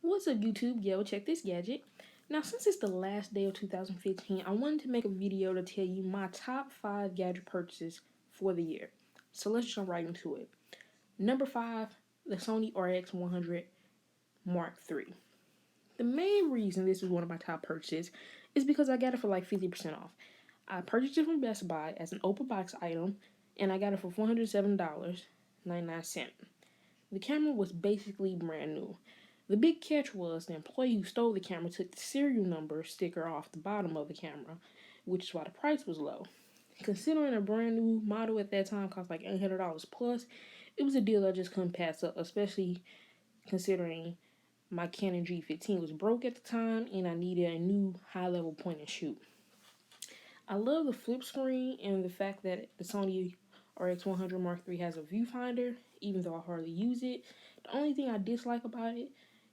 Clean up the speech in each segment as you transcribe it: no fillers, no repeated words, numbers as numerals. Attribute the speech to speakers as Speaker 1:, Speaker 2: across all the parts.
Speaker 1: What's up YouTube? Yo, check this gadget. Now since it's the last day of 2015, I wanted to make a video to tell you my top 5 gadget purchases for the year. So let's jump right into it. Number 5, the Sony RX100 Mark III. The main reason this is one of my top purchases is because I got it for like 50% off. I purchased it from Best Buy as an open box item and I got it for $407.99. The camera was basically brand new. The big catch was the employee who stole the camera took the serial number sticker off the bottom of the camera, which is why the price was low. Considering a brand new model at that time cost like $800 plus, it was a deal I just couldn't pass up, especially considering my Canon G15 was broke at the time and I needed a new high-level point and shoot. I love the flip screen and the fact that the Sony RX100 Mark III has a viewfinder, even though I hardly use it. The only thing I dislike about it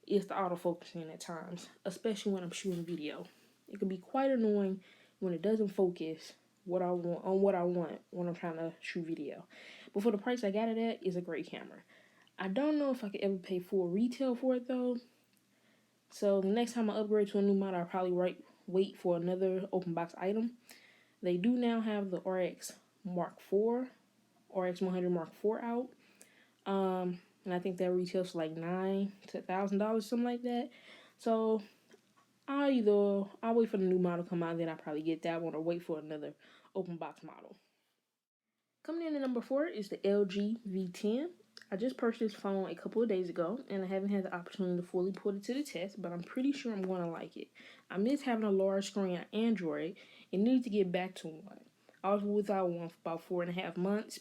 Speaker 1: is the autofocusing at times, especially when I'm shooting video. It can be quite annoying when it doesn't focus what I want when I'm trying to shoot video. But for the price I got it at, it's a great camera. I don't know if I could ever pay full retail for it though. So the next time I upgrade to a new model, I'll probably wait for another open box item. They do now have the RX Mark IV, RX100 Mark IV out. And I think that retails for like $900 to $1,000, something like that. So I'll wait for the new model to come out, then I'll probably get that one or wait for another open box model. Coming in at number 4 is the LG V10. I just purchased this phone a couple of days ago, and I haven't had the opportunity to fully put it to the test, but I'm pretty sure I'm going to like it. I miss having a large screen on Android and need to get back to one. I was without one for about 4.5 months.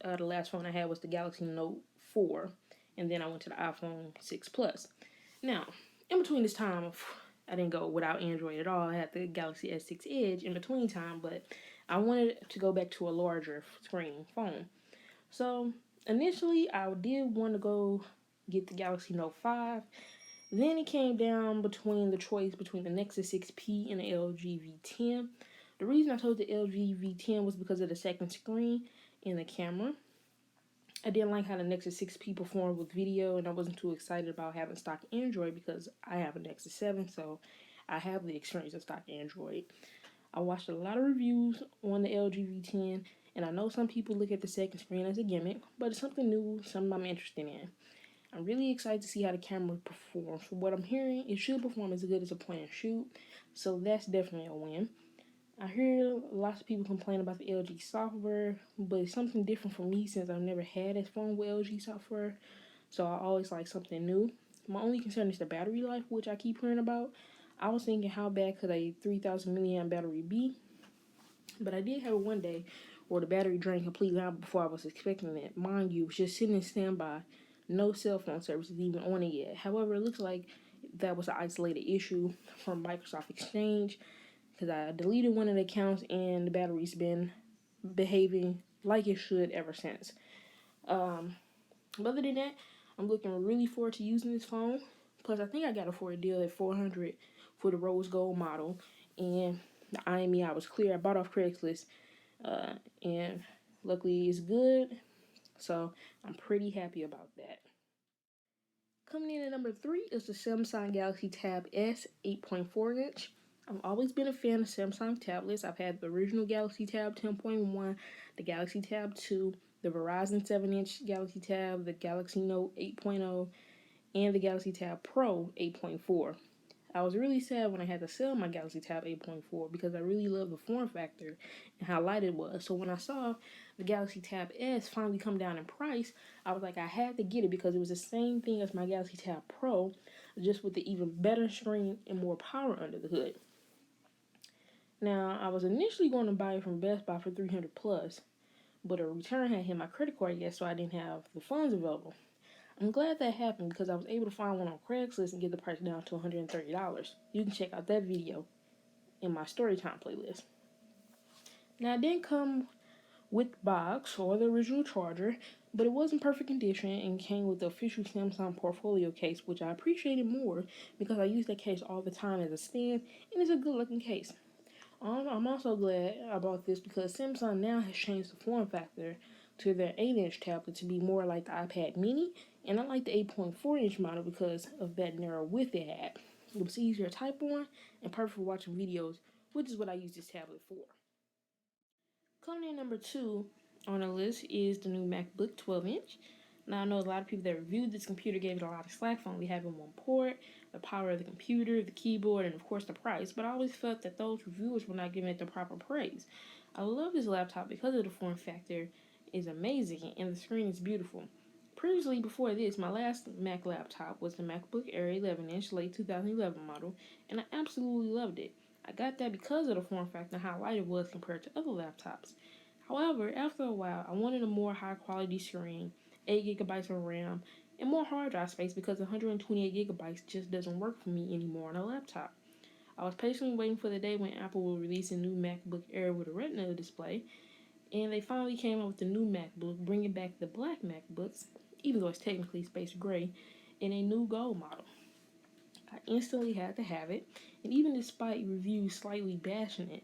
Speaker 1: The last phone I had was the Galaxy Note 4, and then I went to the iPhone 6 Plus. Now, in between this time, I didn't go without Android at all. I had the Galaxy S6 Edge in between time, but I wanted to go back to a larger screen phone. So initially, I did want to go get the Galaxy Note 5. Then it came down between the choice between the Nexus 6P and the LG V10. The reason I chose the LG V10 was because of the second screen and the camera. I didn't like how the Nexus 6P performed with video, and I wasn't too excited about having stock Android because I have a Nexus 7, so I have the experience of stock Android. I watched a lot of reviews on the LG V10, and I know some people look at the second screen as a gimmick, but it's something new, something I'm interested in. I'm really excited to see how the camera performs. From what I'm hearing, it should perform as good as a point and shoot, so that's definitely a win. I hear lots of people complain about the LG software, but it's something different for me since I've never had a phone with LG software, so I always like something new. My only concern is the battery life, which I keep hearing about. I was thinking how bad could a 3,000 milliamp battery be, but I did have it one day where the battery drained completely out before I was expecting it. Mind you, it was just sitting in standby, no cell phone services even on it yet. However, it looks like that was an isolated issue from Microsoft Exchange, because I deleted one of the accounts and the battery's been behaving like it should ever since. But other than that, I'm looking really forward to using this phone. Plus, I think I got it for a deal at $400 for the rose gold model, and the IMEI was clear. I bought off Craigslist, and luckily it's good, so I'm pretty happy about that. Coming in at number 3 is the Samsung Galaxy Tab S 8.4 inch. I've always been a fan of Samsung tablets. I've had the original Galaxy Tab 10.1, the Galaxy Tab 2, the Verizon 7-inch Galaxy Tab, the Galaxy Note 8.0, and the Galaxy Tab Pro 8.4. I was really sad when I had to sell my Galaxy Tab 8.4 because I really loved the form factor and how light it was. So when I saw the Galaxy Tab S finally come down in price, I was like, I had to get it because it was the same thing as my Galaxy Tab Pro, just with the even better screen and more power under the hood. Now, I was initially going to buy it from Best Buy for $300 plus, but a return had hit my credit card yet, so I didn't have the funds available. I'm glad that happened because I was able to find one on Craigslist and get the price down to $130. You can check out that video in my Storytime playlist. Now, it didn't come with box or the original charger, but it was in perfect condition and came with the official Samsung portfolio case, which I appreciated more because I use that case all the time as a stand, and it's a good looking case. I'm also glad I bought this because Samsung now has changed the form factor to their 8-inch tablet to be more like the iPad mini, And I like the 8.4-inch model because of that narrow width it had. It was easier to type on and perfect for watching videos, which is what I use this tablet for. Coming in number 2 on the list is the new MacBook 12-inch. Now, I know a lot of people that reviewed this computer gave it a lot of slack for only having one port, the power of the computer, the keyboard, and of course the price, but I always felt that those reviewers were not giving it the proper praise. I love this laptop because of the form factor is amazing and the screen is beautiful. Previously, before this, my last Mac laptop was the MacBook Air 11-inch late 2011 model, and I absolutely loved it. I got that because of the form factor and how light it was compared to other laptops. However, after a while, I wanted a more high quality screen, 8 gigabytes of RAM, and more hard drive space because 128 gigabytes just doesn't work for me anymore on a laptop. I was patiently waiting for the day when Apple will release a new MacBook Air with a Retina display, and they finally came out with the new MacBook, bringing back the black MacBooks, even though it's technically space gray, in a new gold model. I instantly had to have it, and even despite reviews slightly bashing it,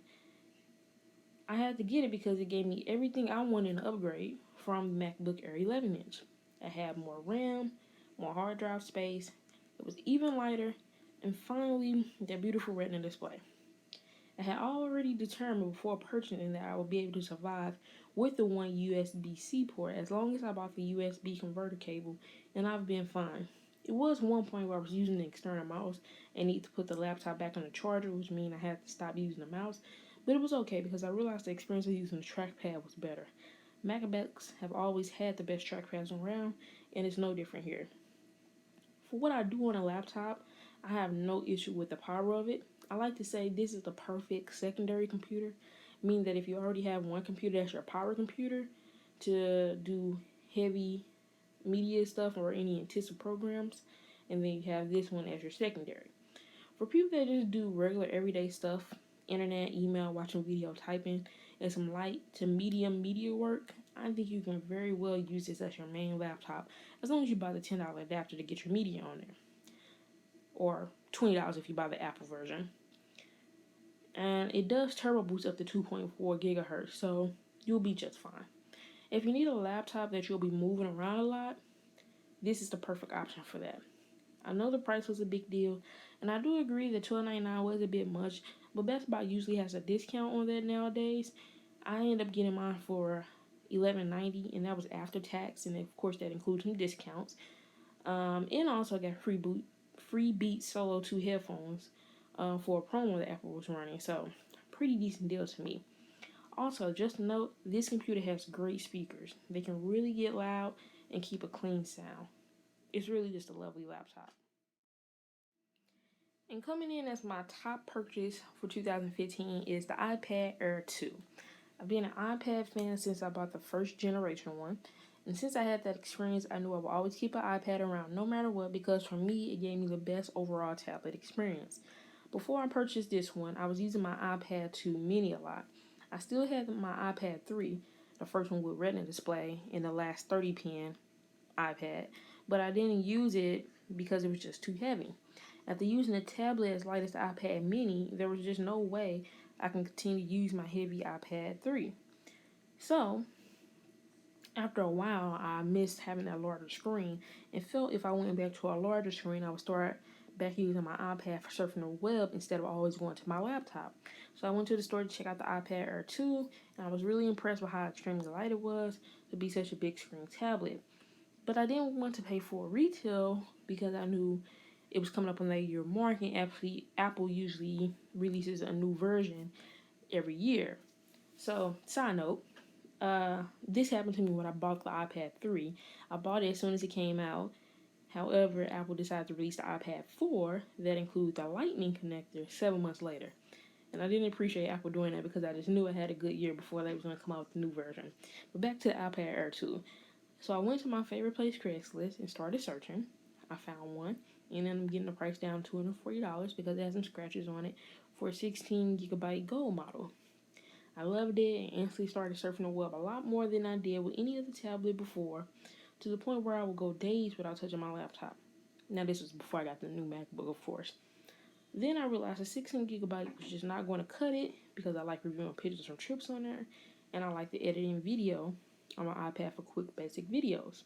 Speaker 1: I had to get it because it gave me everything I wanted in an upgrade from the MacBook Air 11-inch. I had more RAM, more hard drive space, it was even lighter, and finally, that beautiful Retina display. I had already determined before purchasing that I would be able to survive with the one USB-C port as long as I bought the USB converter cable, and I've been fine. It was one point where I was using the external mouse and need to put the laptop back on the charger, which means I had to stop using the mouse, but it was okay because I realized the experience of using the trackpad was better. MacBooks have always had the best trackpads around, and it's no different here. For what I do on a laptop, I have no issue with the power of it. I like to say this is the perfect secondary computer, meaning that if you already have one computer that's your power computer to do heavy media stuff or any intensive programs, and then you have this one as your secondary. For people that just do regular everyday stuff, internet, email, watching video, typing, and some light to medium media work, I think you can very well use this as your main laptop as long as you buy the $10 adapter to get your media on there. Or $20 if you buy the Apple version. And it does turbo boost up to 2.4 gigahertz, so you'll be just fine. If you need a laptop that you'll be moving around a lot, this is the perfect option for that. I know the price was a big deal, and I do agree that $12.99 was a bit much, but Best Buy usually has a discount on that nowadays. I ended up getting mine for $11.90, and that was after tax, and of course that includes some discounts. And also got free Beats Solo 2 headphones for a promo that Apple was running, so pretty decent deal to me. Also, just note, this computer has great speakers. They can really get loud and keep a clean sound. It's really just a lovely laptop. And coming in as my top purchase for 2015 is the iPad Air 2. I've been an iPad fan since I bought the first generation one. And since I had that experience, I knew I would always keep an iPad around no matter what because for me, it gave me the best overall tablet experience. Before I purchased this one, I was using my iPad 2 mini a lot. I still had my iPad 3, the first one with Retina display, and the last 30-pin iPad, but I didn't use it because it was just too heavy. After using a tablet as light as the iPad mini, there was just no way I can continue to use my heavy iPad 3. So, after a while, I missed having that larger screen and felt if I went back to a larger screen, I would start back using my iPad for surfing the web instead of always going to my laptop. So I went to the store to check out the iPad Air 2, and I was really impressed with how extremely light it was to be such a big screen tablet. But I didn't want to pay for retail because I knew it was coming up on that year mark, and Apple usually releases a new version every year. So, side note, this happened to me when I bought the iPad 3. I bought it as soon as it came out. However, Apple decided to release the iPad 4 that includes the Lightning connector 7 months later. And I didn't appreciate Apple doing that because I just knew I had a good year before they was going to come out with the new version. But back to the iPad Air 2. So I went to my favorite place, Craigslist, and started searching. I found one, and then I'm getting the price down to $240 because it has some scratches on it for a 16 gigabyte gold model. I loved it and instantly started surfing the web a lot more than I did with any other tablet before, to the point where I would go days without touching my laptop. Now this was before I got the new MacBook, of course. Then I realized a 16 gigabyte was just not going to cut it because I like reviewing pictures from trips on there, and I like the editing video on my iPad for quick basic videos.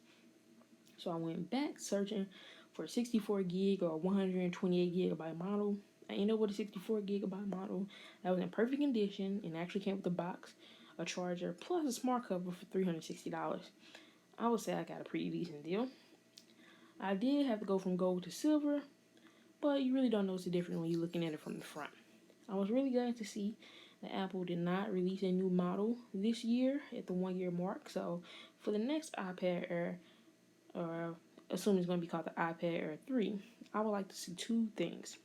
Speaker 1: So I went back searching for a 64 gig or 128 gigabyte model. I ended up with a 64 gigabyte model that was in perfect condition and actually came with a box, a charger, plus a smart cover for $360. I would say I got a pretty decent deal. I did have to go from gold to silver, but you really don't notice the difference when you're looking at it from the front. I was really glad to see that Apple did not release a new model this year at the 1 year mark. So for the next iPad Air, or assuming it's going to be called the iPad Air 3, I would like to see two things.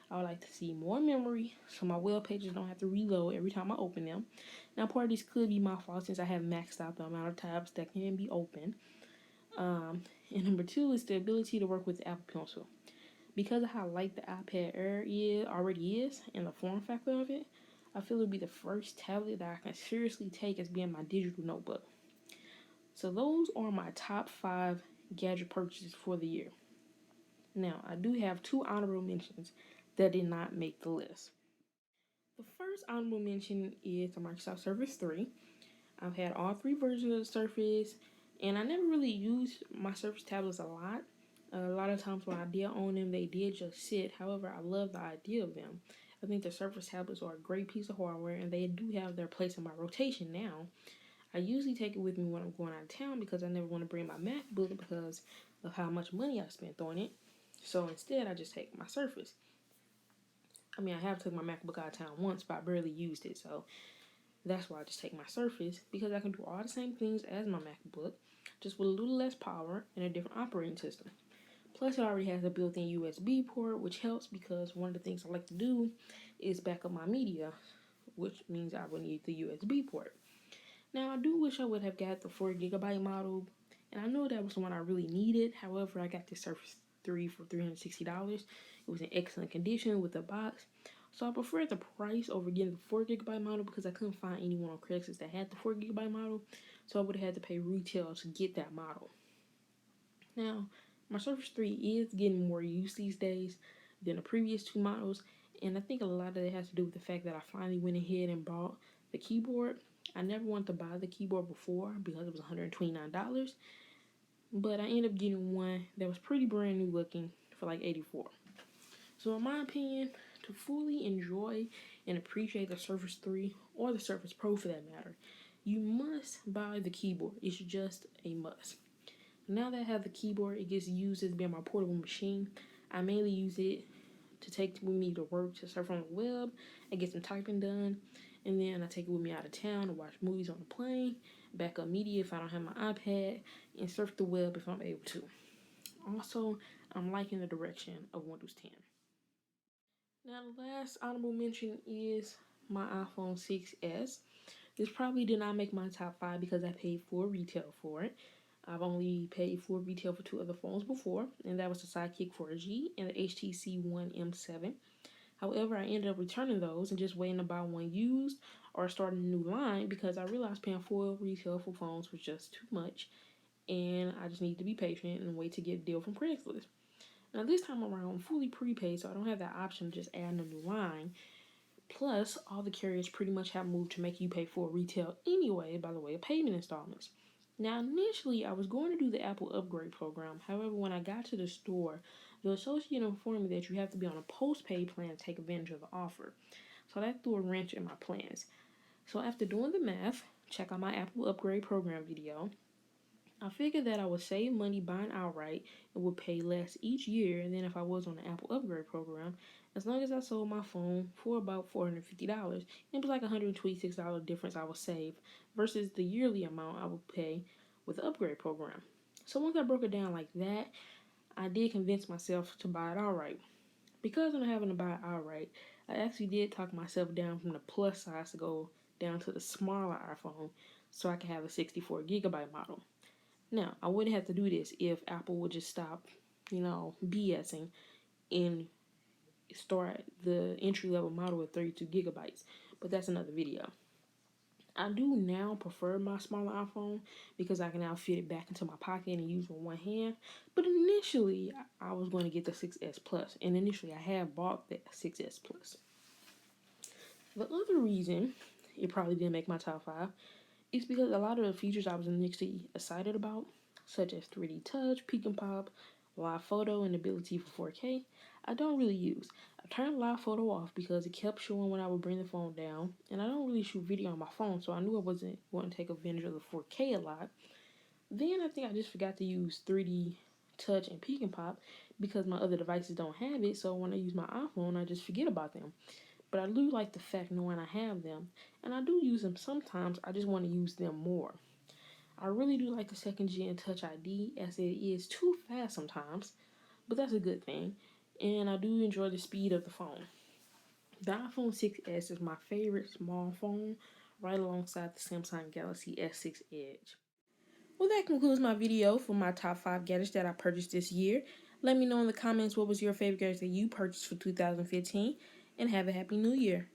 Speaker 1: I would like to see more memory so my web pages don't have to reload every time I open them. Now, part of this could be my fault since I have maxed out the amount of tabs that can be open. And number two is the ability to work with the Apple Pencil. Because of how light the iPad Air already is and the form factor of it, I feel it would be the first tablet that I can seriously take as being my digital notebook. So those are my top 5 gadget purchases for the year. Now, I do have 2 honorable mentions that did not make the list. The first honorable mention is the Microsoft Surface 3. I've had all 3 versions of the Surface, and I never really used my Surface tablets a lot. A lot of times when I did own them, they did just sit. However, I love the idea of them. I think the Surface tablets are a great piece of hardware, and they do have their place in my rotation now. I usually take it with me when I'm going out of town because I never want to bring my MacBook because of how much money I spent on it. So instead, I just take my Surface. I mean, I have took my MacBook out of town once, but I barely used it, so that's why I just take my Surface, because I can do all the same things as my MacBook, just with a little less power and a different operating system. Plus, it already has a built-in USB port, which helps because one of the things I like to do is back up my media, which means I would need the USB port. Now, I do wish I would have got the 4 gigabyte model, and I know that was the one I really needed. However, I got the Surface 3 for $360. It was in excellent condition with a box. So I prefer the price over getting the 4 gigabyte model because I couldn't find anyone on Craigslist that had the 4 gigabyte model. So I would have had to pay retail to get that model. Now, my Surface 3 is getting more use these days than the previous 2 models. And I think a lot of it has to do with the fact that I finally went ahead and bought the keyboard. I never wanted to buy the keyboard before because it was $129. But I ended up getting one that was pretty brand new looking for like $84. So in my opinion, to fully enjoy and appreciate the Surface 3 or the Surface Pro for that matter, you must buy the keyboard. It's just a must. Now that I have the keyboard, it gets used as being my portable machine. I mainly use it to take with me to work, to surf on the web, and get some typing done. And then I take it with me out of town to watch movies on the plane, back up media if I don't have my iPad, and surf the web if I'm able to. Also, I'm liking the direction of Windows 10. Now, the last honorable mention is my iPhone 6S. This probably did not make my top 5 because I paid full retail for it. I've only paid full retail for 2 other phones before, and that was the Sidekick 4G and the HTC One M7. However, I ended up returning those and just waiting to buy one used or starting a new line because I realized paying full retail for phones was just too much, and I just need to be patient and wait to get a deal from Craigslist. Now, this time around, I'm fully prepaid, so I don't have that option of just adding a new line. Plus, all the carriers pretty much have moved to make you pay full retail anyway by the way of payment installments. Now, initially, I was going to do the Apple upgrade program. However, when I got to the store, the associate informed me that you have to be on a postpaid plan to take advantage of the offer. So that threw a wrench in my plans. So after doing the math, check out my Apple upgrade program video. I figured that I would save money buying outright and would pay less each year than if I was on the Apple upgrade program, as long as I sold my phone for about $450. It was like a $126 difference I would save versus the yearly amount I would pay with the upgrade program. So once I broke it down like that, I did convince myself to buy it outright. Because I'm having to buy it outright, I actually did talk myself down from the plus size to go down to the smaller iPhone so I could have a 64 gigabyte model. Now, I wouldn't have to do this if Apple would just stop, BSing and start the entry level model at 32 gigabytes. But that's another video. I do now prefer my smaller iPhone because I can now fit it back into my pocket and use with one hand. But initially, I was going to get the 6S Plus, and initially I have bought the 6S Plus. The other reason it probably didn't make my top 5 is because a lot of the features I was initially excited about such as 3D touch, peek and pop, live photo, and ability for 4K, I don't really use. I turned live photo off because it kept showing when I would bring the phone down, and I don't really shoot video on my phone, so I knew I wasn't going to take advantage of the 4K a lot. Then I think I just forgot to use 3D touch and peek and pop because my other devices don't have it, so when I use my iPhone, I just forget about them. But I do like the fact knowing I have them, and I do use them sometimes. I just want to use them more. I really do like the second gen Touch ID, as it is too fast sometimes, but that's a good thing. And I do enjoy the speed of the phone. The iPhone 6s is my favorite small phone, right alongside the Samsung Galaxy S6 Edge. Well, that concludes my video for my top 5 gadgets that I purchased this year. Let me know in the comments what was your favorite gadget that you purchased for 2015, and have a happy new year.